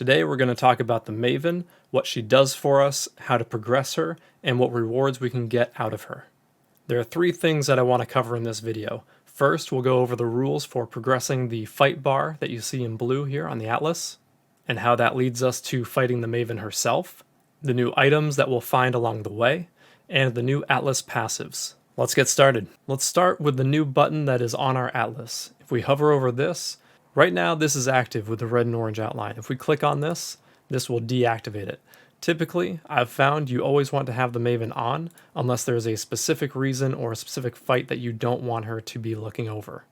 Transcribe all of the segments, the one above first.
Today we're going to talk about the Maven, what she does for us, how to progress her, and what rewards we can get out of her. There are three things that I want to cover in this video. First, we'll go over the rules for progressing the fight bar that you see in blue here on the Atlas, and how that leads us to fighting the Maven herself, the new items that we'll find along the way, and the new Atlas passives. Let's get started. Let's start with the new button that is on our Atlas. If we hover over this, right now this is active with the red and orange outline. If we click on this, this will deactivate it. Typically, I've found you always want to have the Maven on unless there's a specific reason or a specific fight that you don't want her to be looking over.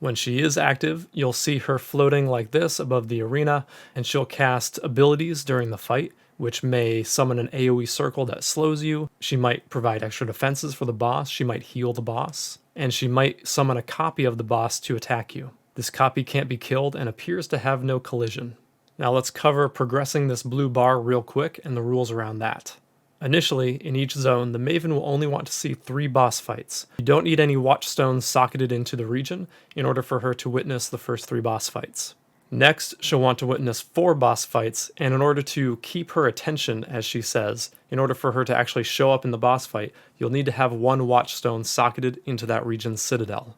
When she is active, you'll see her floating like this above the arena, and she'll cast abilities during the fight, which may summon an AoE circle that slows you. She might provide extra defenses for the boss, she might heal the boss, and she might summon a copy of the boss to attack you. This copy can't be killed and appears to have no collision. Now let's cover progressing this blue bar real quick and the rules around that. Initially, in each zone, the Maven will only want to see 3 boss fights. You don't need any Watchstones socketed into the region in order for her to witness the first 3 boss fights. Next, she'll want to witness 4 boss fights, and in order to keep her attention, as she says, in order for her to actually show up in the boss fight, you'll need to have 1 Watchstone socketed into that region's citadel.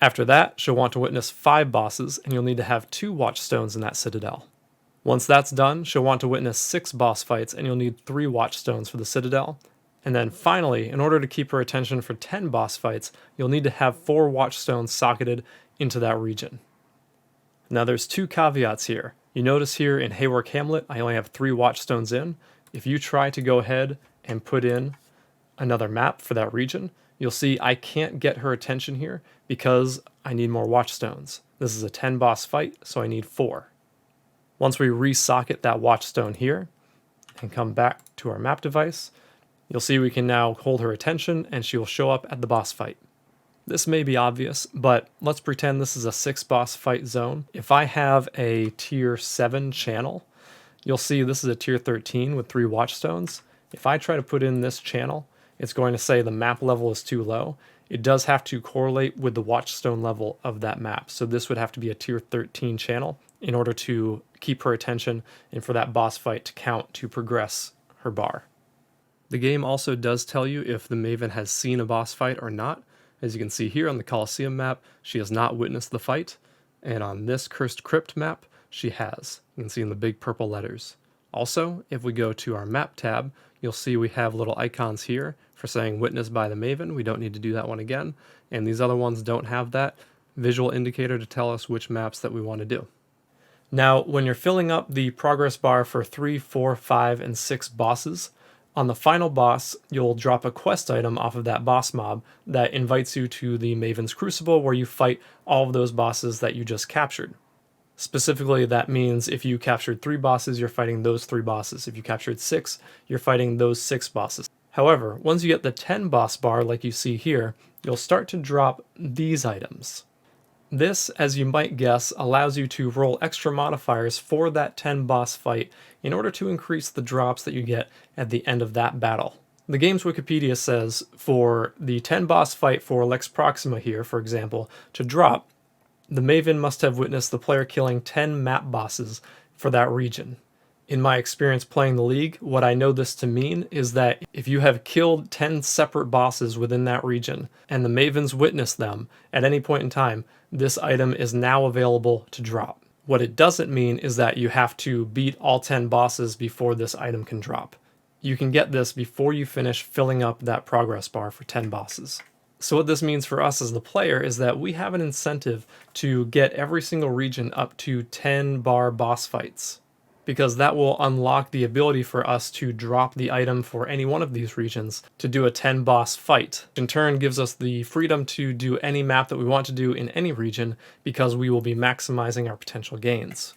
After that, she'll want to witness 5 bosses, and you'll need to have 2 Watchstones in that citadel. Once that's done, she'll want to witness 6 boss fights, and you'll need 3 Watchstones for the citadel. And then finally, in order to keep her attention for 10 boss fights, you'll need to have 4 Watchstones socketed into that region. Now there's 2 caveats here. You notice here in Haywark Hamlet, I only have 3 Watchstones in. If you try to go ahead and put in another map for that region, you'll see I can't get her attention here because I need more Watchstones. This is a 10 boss fight, so I need 4. Once we re-socket that Watchstone here and come back to our map device, you'll see we can now hold her attention and she will show up at the boss fight. This may be obvious, but let's pretend this is a 6 boss fight zone. If I have a tier 7 channel, you'll see this is a tier 13 with 3 Watchstones. If I try to put in this channel, it's going to say the map level is too low. It does have to correlate with the Watchstone level of that map. So this would have to be a tier 13 channel in order to keep her attention and for that boss fight to count to progress her bar. The game also does tell you if the Maven has seen a boss fight or not. As you can see here on the Colosseum map, she has not witnessed the fight. And on this Cursed Crypt map, she has. You can see in the big purple letters. Also, if we go to our map tab, you'll see we have little icons here for saying witnessed by the Maven. We don't need to do that one again. And these other ones don't have that visual indicator to tell us which maps that we want to do. Now, when you're filling up the progress bar for 3, 4, 5, and 6 bosses, on the final boss, you'll drop a quest item off of that boss mob that invites you to the Maven's Crucible where you fight all of those bosses that you just captured. Specifically, that means if you captured 3 bosses, you're fighting those 3 bosses. If you captured 6, you're fighting those 6 bosses. However, once you get the 10 boss bar like you see here, you'll start to drop these items. This, as you might guess, allows you to roll extra modifiers for that 10 boss fight in order to increase the drops that you get at the end of that battle. The game's Wikipedia says for the 10 boss fight for Lex Proxima here, for example, to drop, the Maven must have witnessed the player killing 10 map bosses for that region. In my experience playing the League, what I know this to mean is that if you have killed 10 separate bosses within that region, and the Mavens witness them at any point in time, this item is now available to drop. What it doesn't mean is that you have to beat all 10 bosses before this item can drop. You can get this before you finish filling up that progress bar for 10 bosses. So what this means for us as the player is that we have an incentive to get every single region up to 10 bar boss fights, because that will unlock the ability for us to drop the item for any one of these regions to do a 10 boss fight. In turn, gives us the freedom to do any map that we want to do in any region because we will be maximizing our potential gains.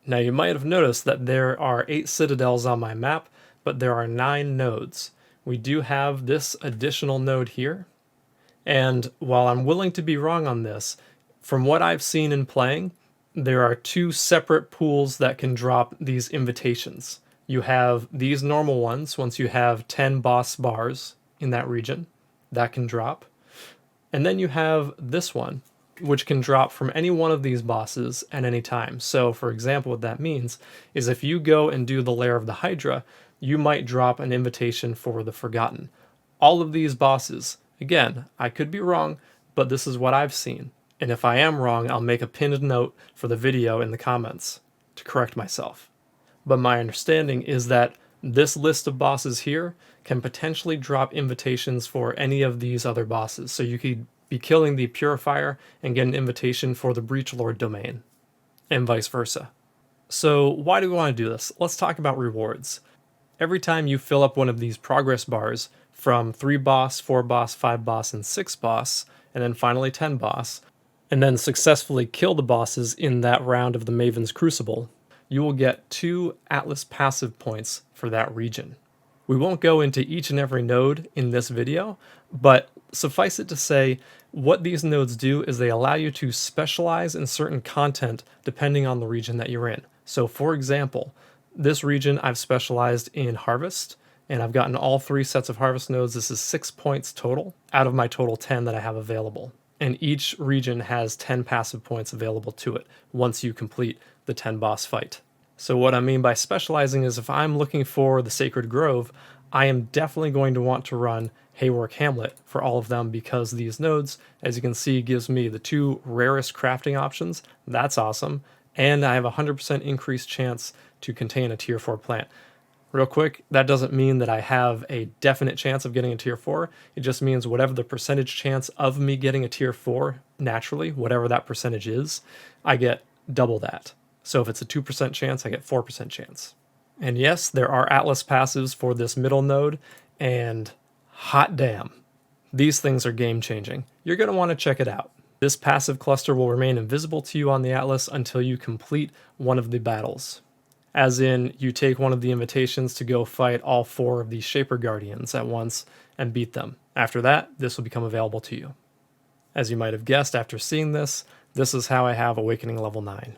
Now you might have noticed that there are 8 citadels on my map, but there are 9 nodes. We do have this additional node here, and while I'm willing to be wrong on this, from what I've seen in playing, there are 2 separate pools that can drop these invitations. You have these normal ones, once you have 10 boss bars in that region, that can drop. And then you have this one, which can drop from any one of these bosses at any time. So for example, what that means is if you go and do the Lair of the Hydra, you might drop an invitation for the Forgotten. All of these bosses, again, I could be wrong, but this is what I've seen. And if I am wrong, I'll make a pinned note for the video in the comments to correct myself. But my understanding is that this list of bosses here can potentially drop invitations for any of these other bosses. So you could be killing the Purifier and get an invitation for the Breachlord domain, and vice versa. So why do we want to do this? Let's talk about rewards. Every time you fill up one of these progress bars from 3 boss, 4 boss, 5 boss, and 6 boss, and then finally 10 boss, and then successfully kill the bosses in that round of the Maven's Crucible, you will get 2 Atlas passive points for that region. We won't go into each and every node in this video, but suffice it to say, what these nodes do is they allow you to specialize in certain content depending on the region that you're in. So for example, this region I've specialized in Harvest, and I've gotten all 3 sets of Harvest nodes. This is 6 points total out of my total 10 that I have available. And each region has 10 passive points available to it once you complete the 10 boss fight. So what I mean by specializing is if I'm looking for the Sacred Grove, I am definitely going to want to run Haywork Hamlet for all of them because these nodes, as you can see, gives me the 2 rarest crafting options. That's awesome. And I have a 100% increased chance to contain a tier 4 plant. Real quick, that doesn't mean that I have a definite chance of getting a tier 4. It just means whatever the percentage chance of me getting a tier 4 naturally, whatever that percentage is, I get double that. So if it's a 2% chance, I get 4% chance. And yes, there are Atlas passives for this middle node, and hot damn, these things are game changing. You're going to want to check it out. This passive cluster will remain invisible to you on the Atlas until you complete one of the battles. As in, you take one of the invitations to go fight all 4 of these Shaper Guardians at once and beat them. After that, this will become available to you. As you might have guessed after seeing this, this is how I have Awakening level 9.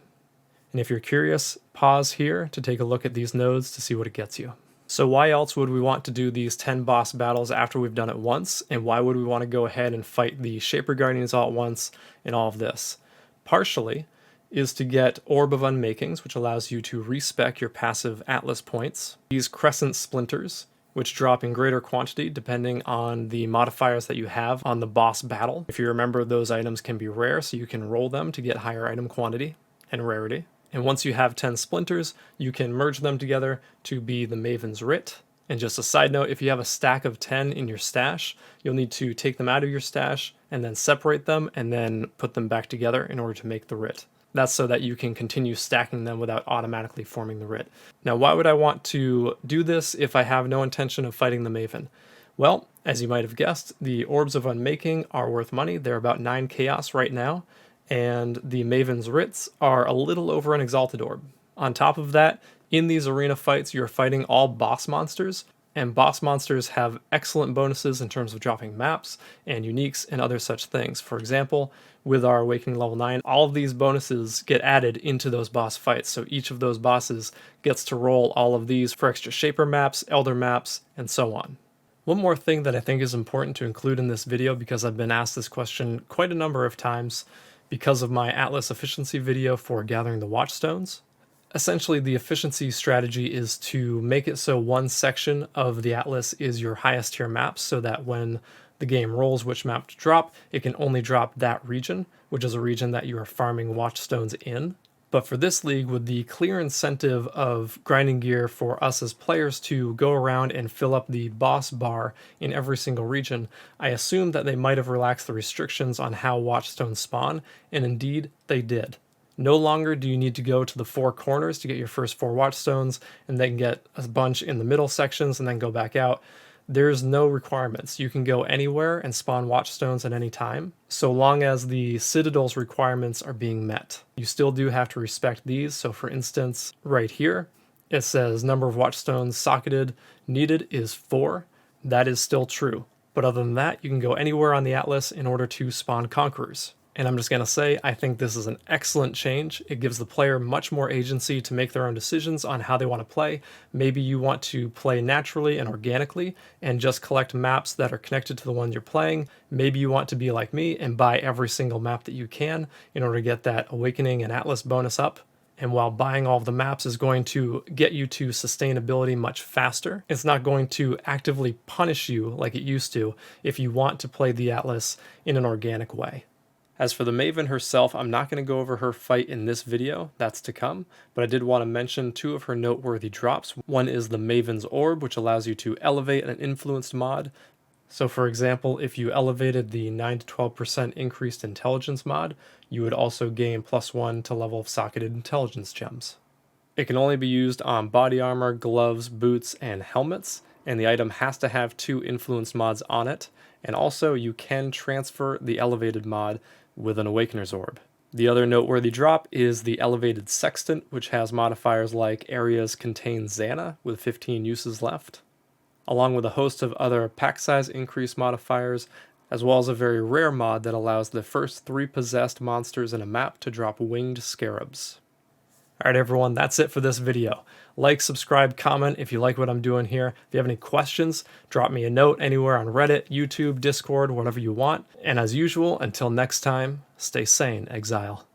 And if you're curious, pause here to take a look at these nodes to see what it gets you. So why else would we want to do these 10 boss battles after we've done it once? And why would we want to go ahead and fight the Shaper Guardians all at once and all of this? Partially is to get Orb of Unmakings, which allows you to respec your passive Atlas points. These Crescent Splinters, which drop in greater quantity depending on the modifiers that you have on the boss battle. If you remember, those items can be rare, so you can roll them to get higher item quantity and rarity. And once you have 10 splinters, you can merge them together to be the Maven's Writ. And just a side note, if you have a stack of 10 in your stash, you'll need to take them out of your stash and then separate them and then put them back together in order to make the Writ. That's so that you can continue stacking them without automatically forming the Writ. Now, why would I want to do this if I have no intention of fighting the Maven? Well, as you might have guessed, the Orbs of Unmaking are worth money. They're about 9 chaos right now. And the Maven's Writs are a little over an Exalted Orb. On top of that, in these arena fights, you're fighting all boss monsters, and boss monsters have excellent bonuses in terms of dropping maps and uniques and other such things. For example, with our Awakening level 9, all of these bonuses get added into those boss fights, so each of those bosses gets to roll all of these for extra Shaper maps, Elder maps, and so on. One more thing that I think is important to include in this video, because I've been asked this question quite a number of times, because of my Atlas efficiency video for gathering the Watchstones. Essentially, the efficiency strategy is to make it so one section of the Atlas is your highest tier map, so that when the game rolls which map to drop, it can only drop that region, which is a region that you are farming Watchstones in. But for this league, with the clear incentive of grinding gear for us as players to go around and fill up the boss bar in every single region, I assumed that they might have relaxed the restrictions on how Watchstones spawn, and indeed they did. No longer do you need to go to the 4 corners to get your first 4 Watchstones, and then get a bunch in the middle sections and then go back out. There's no requirements. You can go anywhere and spawn Watchstones at any time, so long as the Citadel's requirements are being met. You still do have to respect these, so for instance, right here, it says number of Watchstones socketed needed is 4. That is still true, but other than that, you can go anywhere on the Atlas in order to spawn Conquerors. And I'm just going to say, I think this is an excellent change. It gives the player much more agency to make their own decisions on how they want to play. Maybe you want to play naturally and organically and just collect maps that are connected to the one you're playing. Maybe you want to be like me and buy every single map that you can in order to get that Awakening and Atlas bonus up. And while buying all of the maps is going to get you to sustainability much faster, it's not going to actively punish you like it used to if you want to play the Atlas in an organic way. As for the Maven herself, I'm not going to go over her fight in this video, that's to come, but I did want to mention two of her noteworthy drops. One is the Maven's Orb, which allows you to elevate an influenced mod. So for example, if you elevated the 9 to 12% increased intelligence mod, you would also gain +1 to level of socketed intelligence gems. It can only be used on body armor, gloves, boots, and helmets, and the item has to have 2 influence mods on it, and also you can transfer the elevated mod with an Awakener's Orb. The other noteworthy drop is the elevated Sextant, which has modifiers like areas contain Xana with 15 uses left, along with a host of other pack size increase modifiers, as well as a very rare mod that allows the first 3 possessed monsters in a map to drop winged scarabs. Alright everyone, that's it for this video. Like, subscribe, comment if you like what I'm doing here. If you have any questions, drop me a note anywhere on Reddit, YouTube, Discord, whatever you want. And as usual, until next time, stay sane, Exile.